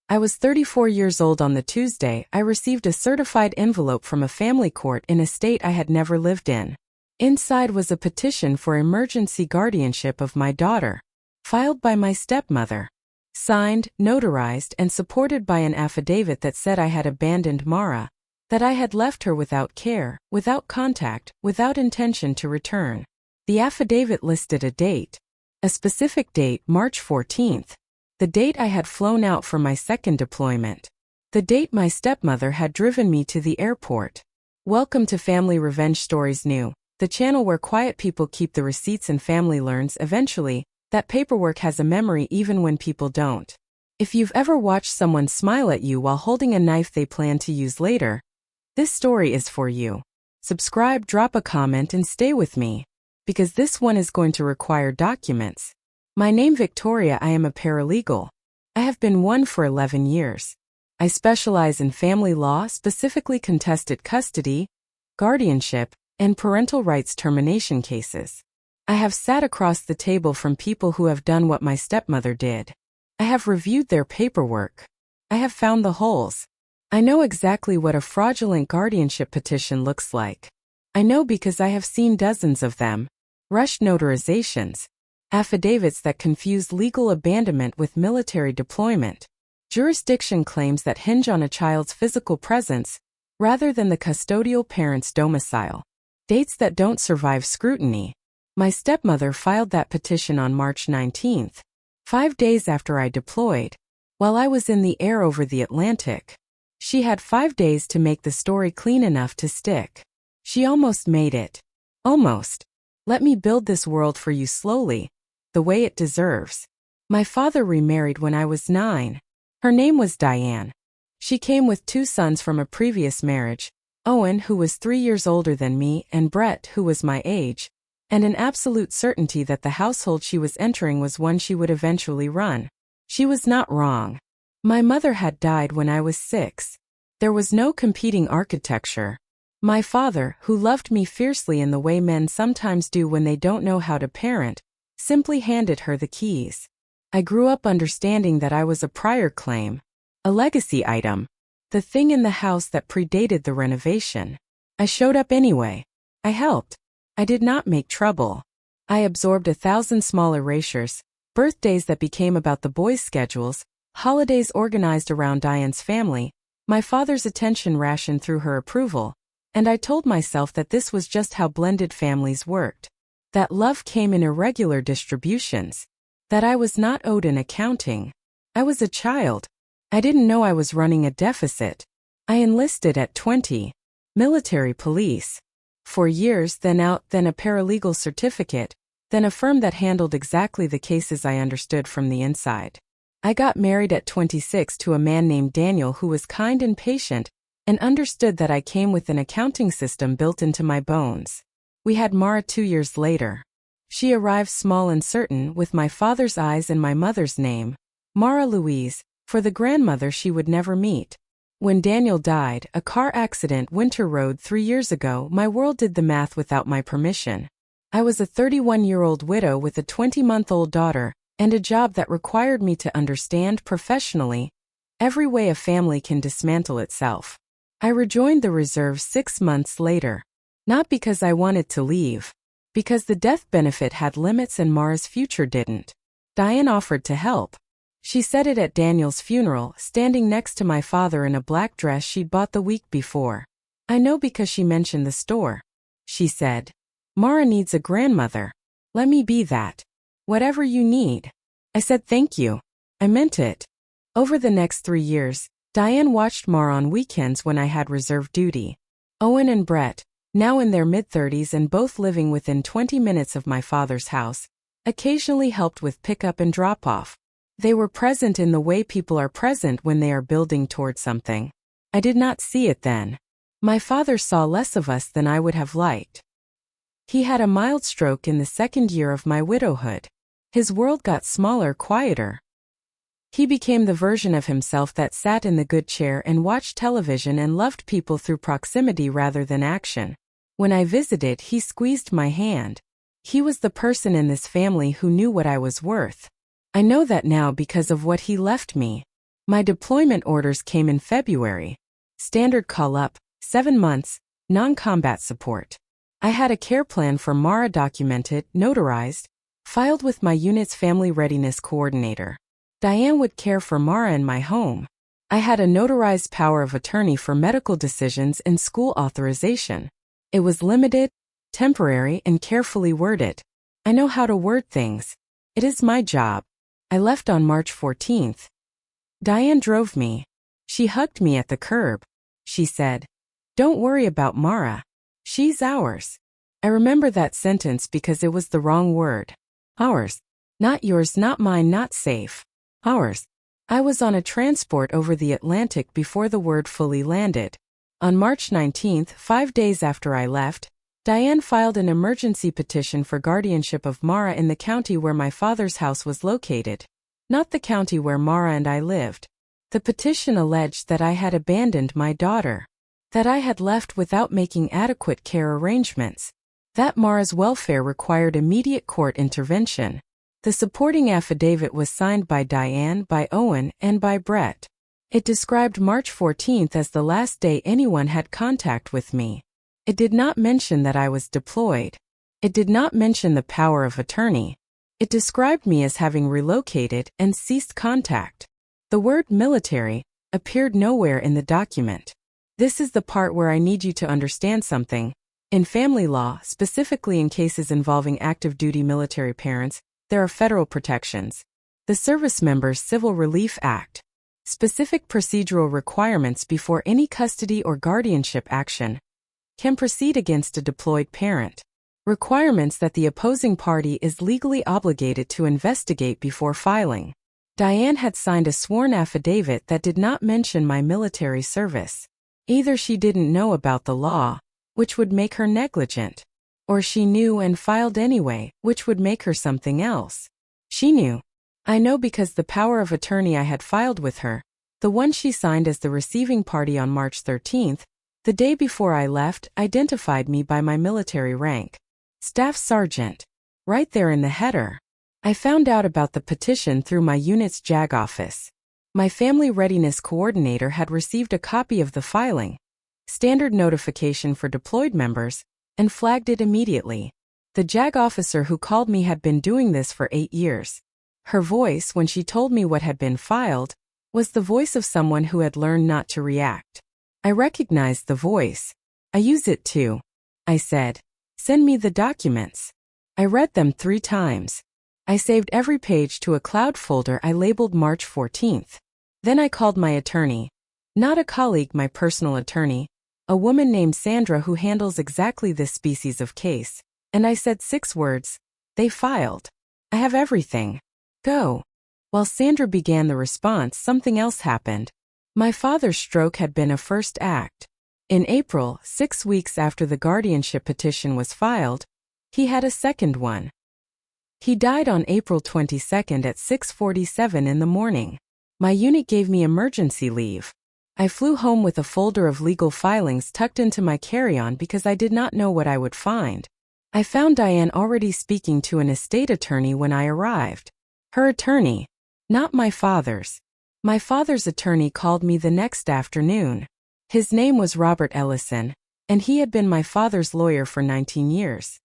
I was 34 years old on the Tuesday. I received a certified envelope from a family court in a state I had never lived in. Inside was a petition for emergency guardianship of my daughter, filed by my stepmother. Signed, notarized, and supported by an affidavit that said I had abandoned Mara, that I had left her without care, without contact, without intention to return. The affidavit listed a date. A specific date, March 14th. The date I had flown out for my second deployment. The date my stepmother had driven me to the airport. Welcome to Family Revenge Stories New, the channel where quiet people keep the receipts and family learns eventually that paperwork has a memory even when people don't. If you've ever watched someone smile at you while holding a knife they plan to use later, this story is for you. Subscribe, drop a comment, and stay with me, because this one is going to require documents. My name Victoria. I am a paralegal. I have been one for 11 years. I specialize in family law, specifically contested custody, guardianship, and parental rights termination cases. I have sat across the table from people who have done what my stepmother did. I have reviewed their paperwork. I have found the holes. I know exactly what a fraudulent guardianship petition looks like. I know because I have seen dozens of them. Rushed notarizations, affidavits that confuse legal abandonment with military deployment, jurisdiction claims that hinge on a child's physical presence rather than the custodial parent's domicile, dates that don't survive scrutiny. My stepmother filed that petition on March 19th, 5 days after I deployed, while I was in the air over the Atlantic. She had 5 days to make the story clean enough to stick. She almost made it. Almost. Let me build this world for you slowly, the way it deserves. My father remarried when I was 9. Her name was Diane. She came with 2 sons from a previous marriage, Owen, who was 3 years older than me, and Brett, who was my age, and an absolute certainty that the household she was entering was one she would eventually run. She was not wrong. My mother had died when I was 6. There was no competing architecture. My father, who loved me fiercely in the way men sometimes do when they don't know how to parent, simply handed her the keys. I grew up understanding that I was a prior claim, a legacy item, the thing in the house that predated the renovation. I showed up anyway. I helped. I did not make trouble. I absorbed 1,000 small erasures, birthdays that became about the boys' schedules, holidays organized around Diane's family, my father's attention rationed through her approval, and I told myself that this was just how blended families worked. That love came in irregular distributions. That I was not owed an accounting. I was a child. I didn't know I was running a deficit. I enlisted at 20. Military police. 4 years, then out, then a paralegal certificate, then a firm that handled exactly the cases I understood from the inside. I got married at 26 to a man named Daniel who was kind and patient, and understood that I came with an accounting system built into my bones. We had Mara 2 years later. She arrived small and certain, with my father's eyes and my mother's name, Mara Louise, for the grandmother she would never meet. When Daniel died, a car accident Winter Road 3 years ago, my world did the math without my permission. I was a 31-year-old widow with a 20-month-old daughter, and a job that required me to understand professionally every way a family can dismantle itself. I rejoined the reserve 6 months later. Not because I wanted to leave. Because the death benefit had limits and Mara's future didn't. Diane offered to help. She said it at Daniel's funeral, standing next to my father in a black dress she'd bought the week before. I know because she mentioned the store. She said, "Mara needs a grandmother. Let me be that. Whatever you need." I said thank you. I meant it. Over the next 3 years, Diane watched Mara on weekends when I had reserve duty. Owen and Brett, now in their mid-30s and both living within 20 minutes of my father's house, occasionally helped with pickup and drop-off. They were present in the way people are present when they are building toward something. I did not see it then. My father saw less of us than I would have liked. He had a mild stroke in the 2nd year of my widowhood. His world got smaller, quieter. He became the version of himself that sat in the good chair and watched television and loved people through proximity rather than action. When I visited, he squeezed my hand. He was the person in this family who knew what I was worth. I know that now because of what he left me. My deployment orders came in February. Standard call-up, 7 months, non-combat support. I had a care plan for Mara documented, notarized, filed with my unit's family readiness coordinator. Diane would care for Mara in my home. I had a notarized power of attorney for medical decisions and school authorization. It was limited, temporary, and carefully worded. I know how to word things. It is my job. I left on March 14th. Diane drove me. She hugged me at the curb. She said, "Don't worry about Mara. She's ours." I remember that sentence because it was the wrong word. Ours. Not yours, not mine, not safe. Ours. I was on a transport over the Atlantic before the word fully landed. On March 19th, 5 days after I left, Diane filed an emergency petition for guardianship of Mara in the county where my father's house was located, not the county where Mara and I lived. The petition alleged that I had abandoned my daughter, that I had left without making adequate care arrangements, that Mara's welfare required immediate court intervention. The supporting affidavit was signed by Diane, by Owen, and by Brett. It described March 14th as the last day anyone had contact with me. It did not mention that I was deployed. It did not mention the power of attorney. It described me as having relocated and ceased contact. The word military appeared nowhere in the document. This is the part where I need you to understand something. In family law, specifically in cases involving active duty military parents, there are federal protections. The Service Members Civil Relief Act. Specific procedural requirements before any custody or guardianship action can proceed against a deployed parent. Requirements that the opposing party is legally obligated to investigate before filing. Diane had signed a sworn affidavit that did not mention my military service. Either she didn't know about the law, which would make her negligent, or she knew and filed anyway, which would make her something else. She knew. I know because the power of attorney I had filed with her, the one she signed as the receiving party on March 13th, the day before I left, identified me by my military rank. Staff Sergeant. Right there in the header. I found out about the petition through my unit's JAG office. My family readiness coordinator had received a copy of the filing, standard notification for deployed members, and flagged it immediately. The JAG officer who called me had been doing this for 8 years. Her voice, when she told me what had been filed, was the voice of someone who had learned not to react. I recognized the voice. I use it too. I said, "Send me the documents." I read them 3 times. I saved every page to a cloud folder I labeled March 14th. Then I called my attorney. Not a colleague, my personal attorney. A woman named Sandra who handles exactly this species of case. And I said 6 words. They filed. I have everything. Go. While Sandra began the response, something else happened. My father's stroke had been a first act. In April, 6 weeks after the guardianship petition was filed, he had a second one. He died on April 22nd at 6:47 in the morning. My unit gave me emergency leave. I flew home with a folder of legal filings tucked into my carry-on because I did not know what I would find. I found Diane already speaking to an estate attorney when I arrived. Her attorney, not my father's. My father's attorney called me the next afternoon. His name was Robert Ellison, and he had been my father's lawyer for 19 years.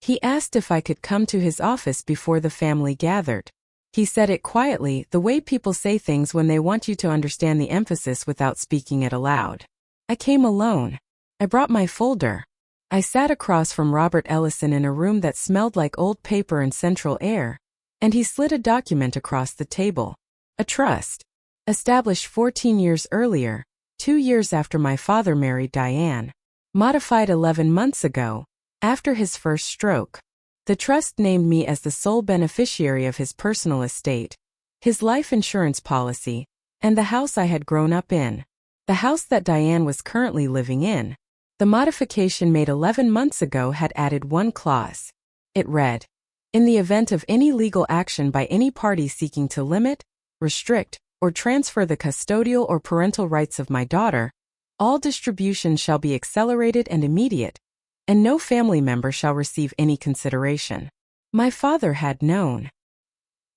He asked if I could come to his office before the family gathered. He said it quietly, the way people say things when they want you to understand the emphasis without speaking it aloud. I came alone. I brought my folder. I sat across from Robert Ellison in a room that smelled like old paper and central air, and he slid a document across the table. A trust. Established 14 years earlier, 2 years after my father married Diane. Modified 11 months ago, after his first stroke. The trust named me as the sole beneficiary of his personal estate, his life insurance policy, and the house I had grown up in. The house that Diane was currently living in. The modification made 11 months ago had added 1 clause. It read, "In the event of any legal action by any party seeking to limit, restrict, or transfer the custodial or parental rights of my daughter, all distribution shall be accelerated and immediate, and no family member shall receive any consideration." My father had known.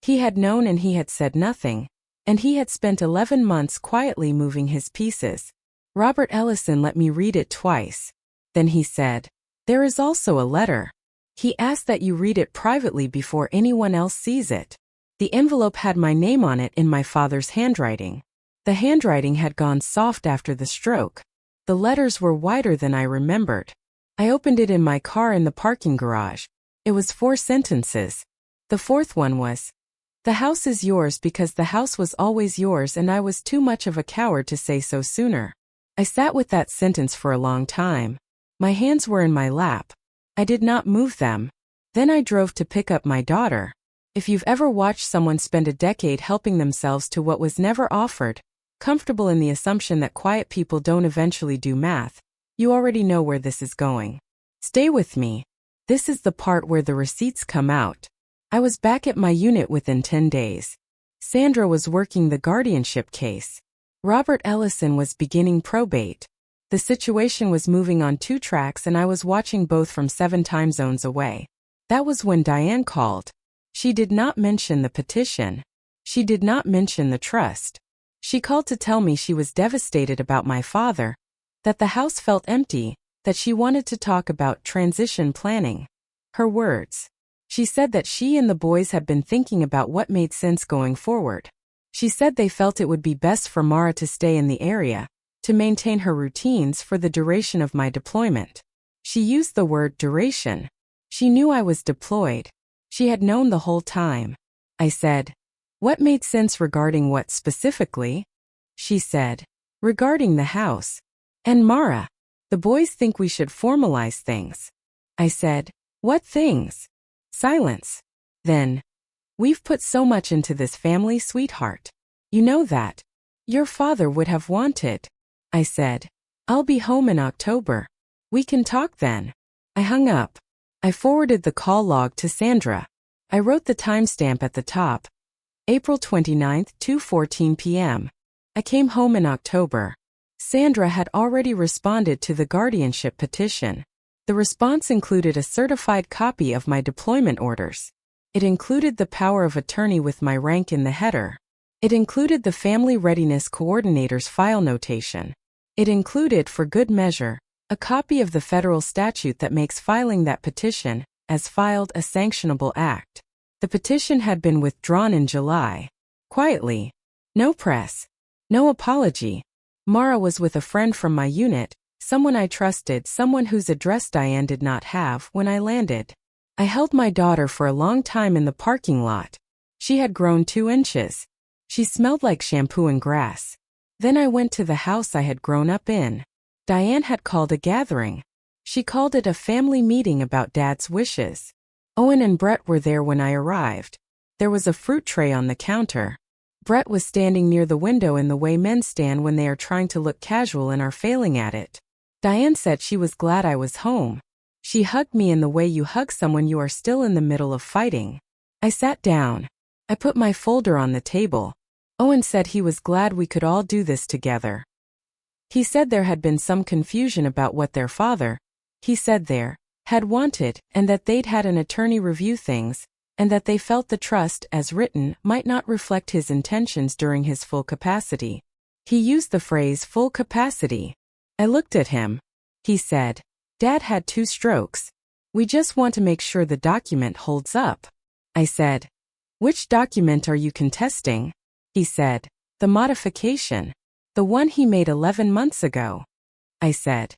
He had known and he had said nothing, and he had spent 11 months quietly moving his pieces. Robert Ellison let me read it twice. Then he said, "There is also a letter. He asked that you read it privately before anyone else sees it." The envelope had my name on it in my father's handwriting. The handwriting had gone soft after the stroke. The letters were wider than I remembered. I opened it in my car in the parking garage. It was 4 sentences. The fourth one was, "The house is yours because the house was always yours and I was too much of a coward to say so sooner." I sat with that sentence for a long time. My hands were in my lap. I did not move them. Then I drove to pick up my daughter. If you've ever watched someone spend a decade helping themselves to what was never offered, comfortable in the assumption that quiet people don't eventually do math, you already know where this is going. Stay with me. This is the part where the receipts come out. I was back at my unit within 10 days. Sandra was working the guardianship case. Robert Ellison was beginning probate. The situation was moving on 2 tracks and I was watching both from 7 time zones away. That was when Diane called. She did not mention the petition. She did not mention the trust. She called to tell me she was devastated about my father, that the house felt empty, that she wanted to talk about transition planning. Her words. She said that she and the boys had been thinking about what made sense going forward. She said they felt it would be best for Mara to stay in the area, to maintain her routines for the duration of my deployment. She used the word duration. She knew I was deployed. She had known the whole time. I said, "What made sense regarding what specifically?" She said, "Regarding the house. And Mara. The boys think we should formalize things." I said, "What things?" Silence. Then, "We've put so much into this family, sweetheart. You know that. Your father would have wanted." I said, "I'll be home in October. We can talk then." I hung up. I forwarded the call log to Sandra. I wrote the timestamp at the top. April 29th, 2:14 p.m. I came home in October. Sandra had already responded to the guardianship petition. The response included a certified copy of my deployment orders. It included the power of attorney with my rank in the header. It included the Family Readiness Coordinator's file notation. It included, for good measure, a copy of the federal statute that makes filing that petition, as filed, a sanctionable act. The petition had been withdrawn in July. Quietly. No press. No apology. Mara was with a friend from my unit, someone I trusted, someone whose address Diane did not have, when I landed. I held my daughter for a long time in the parking lot. She had grown 2 inches. She smelled like shampoo and grass. Then I went to the house I had grown up in. Diane had called a gathering. She called it a family meeting about Dad's wishes. Owen and Brett were there when I arrived. There was a fruit tray on the counter. Brett was standing near the window in the way men stand when they are trying to look casual and are failing at it. Diane said she was glad I was home. She hugged me in the way you hug someone you are still in the middle of fighting. I sat down. I put my folder on the table. Owen said he was glad we could all do this together. He said there had been some confusion about what their father, he said there, had wanted, and that they'd had an attorney review things, and that they felt the trust, as written, might not reflect his intentions during his full capacity. He used the phrase full capacity. I looked at him. He said, "Dad had 2 strokes. We just want to make sure the document holds up." I said, "Which document are you contesting?" He said, "The modification. The one he made 11 months ago." I said,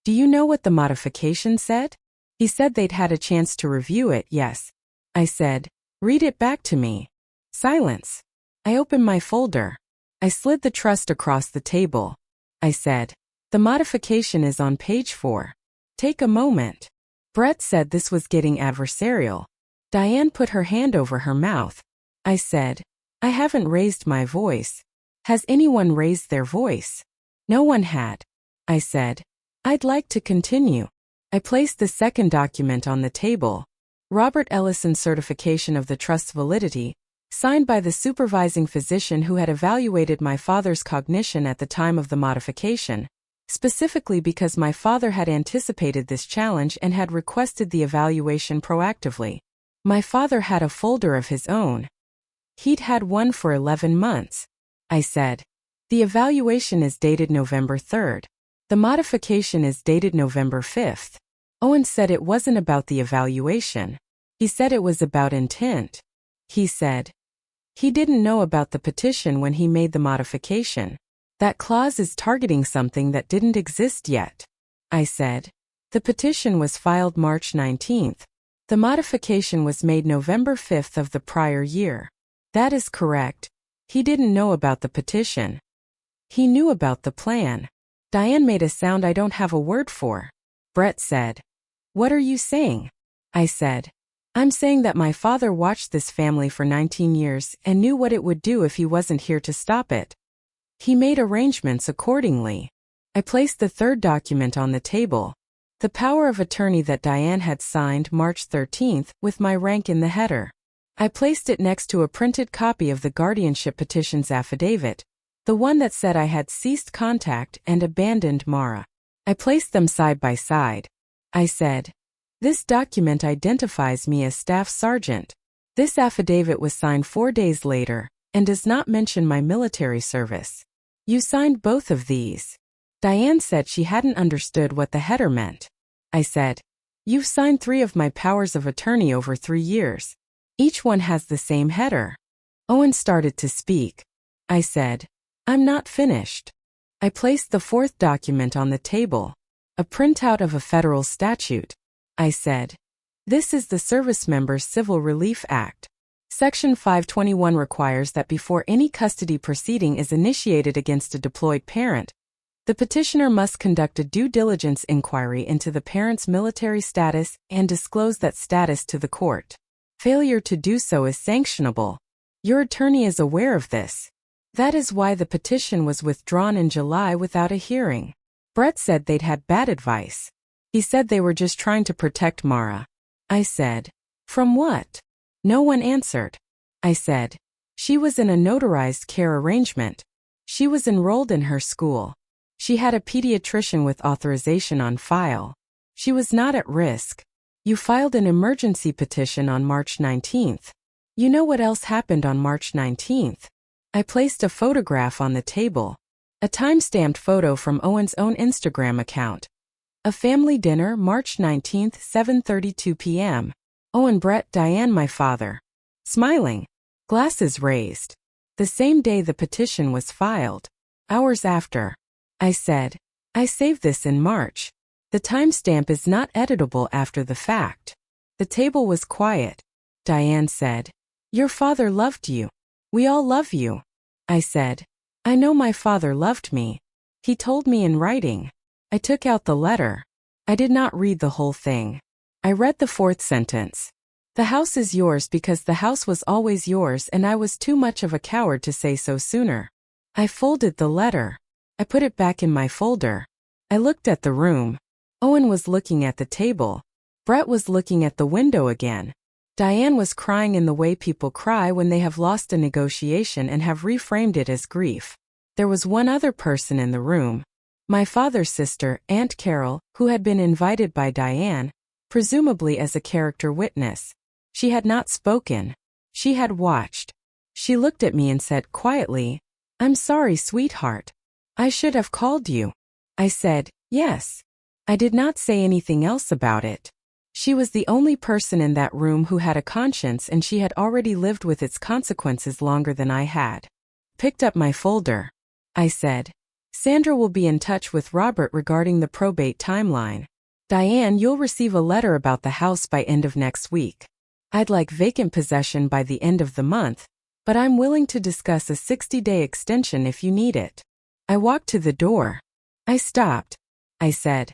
"Do you know what the modification said?" He said they'd had a chance to review it, yes. I said, "Read it back to me." Silence. I opened my folder. I slid the trust across the table. I said, "The modification is on page 4. Take a moment." Brett said this was getting adversarial. Diane put her hand over her mouth. I said, "I haven't raised my voice. Has anyone raised their voice?" No one had. I said, "I'd like to continue." I placed the second document on the table. Robert Ellison's certification of the trust's validity, signed by the supervising physician who had evaluated my father's cognition at the time of the modification, specifically because my father had anticipated this challenge and had requested the evaluation proactively. My father had a folder of his own. He'd had one for 11 months. I said. The evaluation is dated November 3rd. The modification is dated November 5th. Owen said it wasn't about the evaluation. He said it was about intent. He said he didn't know about the petition when he made the modification. That clause is targeting something that didn't exist yet. I said. The petition was filed March 19th. The modification was made November 5th of the prior year. That is correct. He didn't know about the petition. He knew about the plan. Diane made a sound I don't have a word for. Brett said. What are you saying? I said. I'm saying that my father watched this family for 19 years and knew what it would do if he wasn't here to stop it. He made arrangements accordingly. I placed the third document on the table. The power of attorney that Diane had signed March 13th with my rank in the header. I placed it next to a printed copy of the guardianship petition's affidavit, the one that said I had ceased contact and abandoned Mara. I placed them side by side. I said, this document identifies me as Staff Sergeant. This affidavit was signed 4 days later and does not mention my military service. You signed both of these. Diane said she hadn't understood what the header meant. I said, you've signed 3 of my powers of attorney over 3 years. Each one has the same header. Owen started to speak. I said, I'm not finished. I placed the 4th document on the table, a printout of a federal statute. I said, this is the Service Members Civil Relief Act. Section 521 requires that before any custody proceeding is initiated against a deployed parent, the petitioner must conduct a due diligence inquiry into the parent's military status and disclose that status to the court. Failure to do so is sanctionable. Your attorney is aware of this. That is why the petition was withdrawn in July without a hearing. Brett said they'd had bad advice. He said they were just trying to protect Mara. I said, from what? No one answered. I said, she was in a notarized care arrangement. She was enrolled in her school. She had a pediatrician with authorization on file. She was not at risk. You filed an emergency petition on March 19th. You know what else happened on March 19th? I placed a photograph on the table. A time-stamped photo from Owen's own Instagram account. A family dinner, March 19th, 7:32 p.m. Owen, Brett, Diane, my father. Smiling. Glasses raised. The same day the petition was filed. Hours after. I said, I saved this in March. The timestamp is not editable after the fact. The table was quiet. Diane said, your father loved you. We all love you. I said, I know my father loved me. He told me in writing. I took out the letter. I did not read the whole thing. I read the 4th sentence. The house is yours because the house was always yours and I was too much of a coward to say so sooner. I folded the letter. I put it back in my folder. I looked at the room. Owen was looking at the table. Brett was looking at the window again. Diane was crying in the way people cry when they have lost a negotiation and have reframed it as grief. There was one other person in the room. My father's sister, Aunt Carol, who had been invited by Diane, presumably as a character witness. She had not spoken. She had watched. She looked at me and said quietly, I'm sorry, sweetheart. I should have called you. I said, yes. I did not say anything else about it. She was the only person in that room who had a conscience and she had already lived with its consequences longer than I had. Picked up my folder. I said, Sandra will be in touch with Robert regarding the probate timeline. Diane, you'll receive a letter about the house by end of next week. I'd like vacant possession by the end of the month, but I'm willing to discuss a 60-day extension if you need it. I walked to the door. I stopped. I said,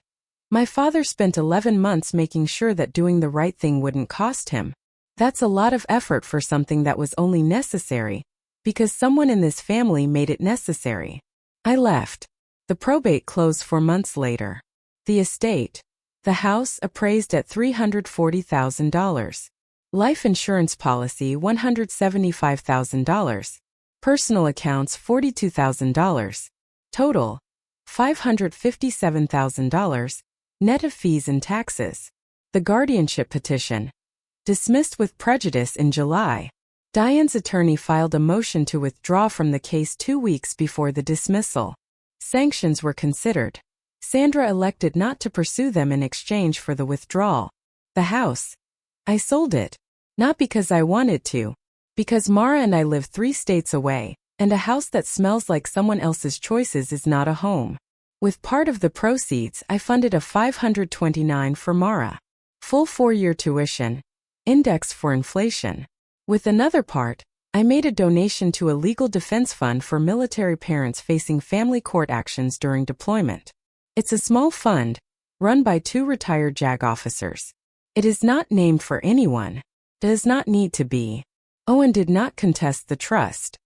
my father spent 11 months making sure that doing the right thing wouldn't cost him. That's a lot of effort for something that was only necessary, because someone in this family made it necessary. I left. The probate closed 4 months later. The estate. The house appraised at $340,000. Life insurance policy $175,000. Personal accounts $42,000. Total $557,000, net of fees and taxes. The guardianship petition. Dismissed with prejudice in July. Diane's attorney filed a motion to withdraw from the case 2 weeks before the dismissal. Sanctions were considered. Sandra elected not to pursue them in exchange for the withdrawal. The house. I sold it. Not because I wanted to. Because Mara and I live 3 states away, and a house that smells like someone else's choices is not a home. With part of the proceeds, I funded a $529 for Mara. Full 4-year tuition. Index for inflation. With another part, I made a donation to a legal defense fund for military parents facing family court actions during deployment. It's a small fund, run by 2 retired JAG officers. It is not named for anyone. Does not need to be. Owen did not contest the trust.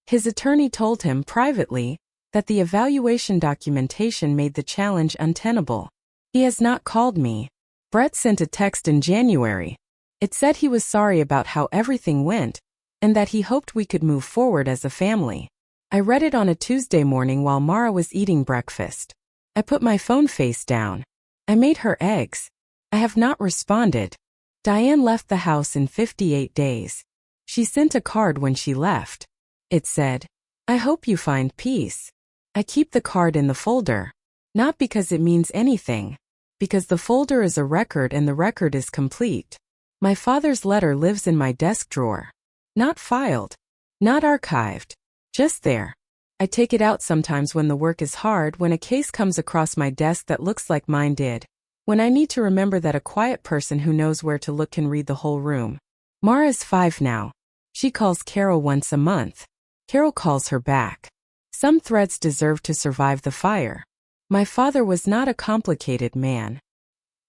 His attorney told him privately that the evaluation documentation made the challenge untenable. He has not called me. Brett sent a text in January. It said he was sorry about how everything went, and that he hoped we could move forward as a family. I read it on a Tuesday morning while Mara was eating breakfast. I put my phone face down. I made her eggs. I have not responded. Diane left the house in 58 days. She sent a card when she left. It said, "I hope you find peace." I keep the card in the folder. Not because it means anything. Because the folder is a record and the record is complete. My father's letter lives in my desk drawer. Not filed. Not archived. Just there. I take it out sometimes when the work is hard, when a case comes across my desk that looks like mine did. When I need to remember that a quiet person who knows where to look can read the whole room. Mara's 5 now. She calls Carol once a month. Carol calls her back. Some threads deserve to survive the fire. My father was not a complicated man.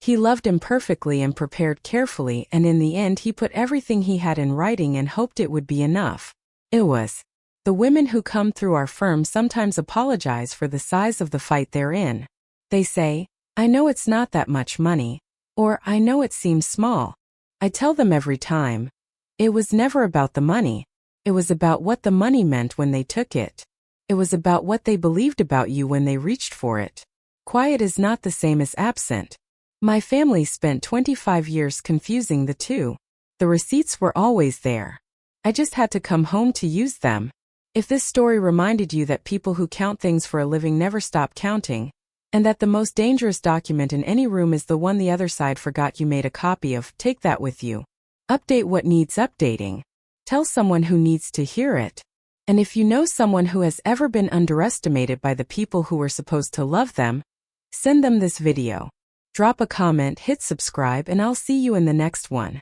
He loved imperfectly and prepared carefully, and in the end he put everything he had in writing and hoped it would be enough. It was. The women who come through our firm sometimes apologize for the size of the fight they're in. They say, "I know it's not that much money," or "I know it seems small." I tell them every time, it was never about the money. It was about what the money meant when they took it. It was about what they believed about you when they reached for it. Quiet is not the same as absent. My family spent 25 years confusing the two. The receipts were always there. I just had to come home to use them. If this story reminded you that people who count things for a living never stop counting, and that the most dangerous document in any room is the one the other side forgot you made a copy of, take that with you. Update what needs updating. Tell someone who needs to hear it. And if you know someone who has ever been underestimated by the people who were supposed to love them, send them this video. Drop a comment, hit subscribe, and I'll see you in the next one.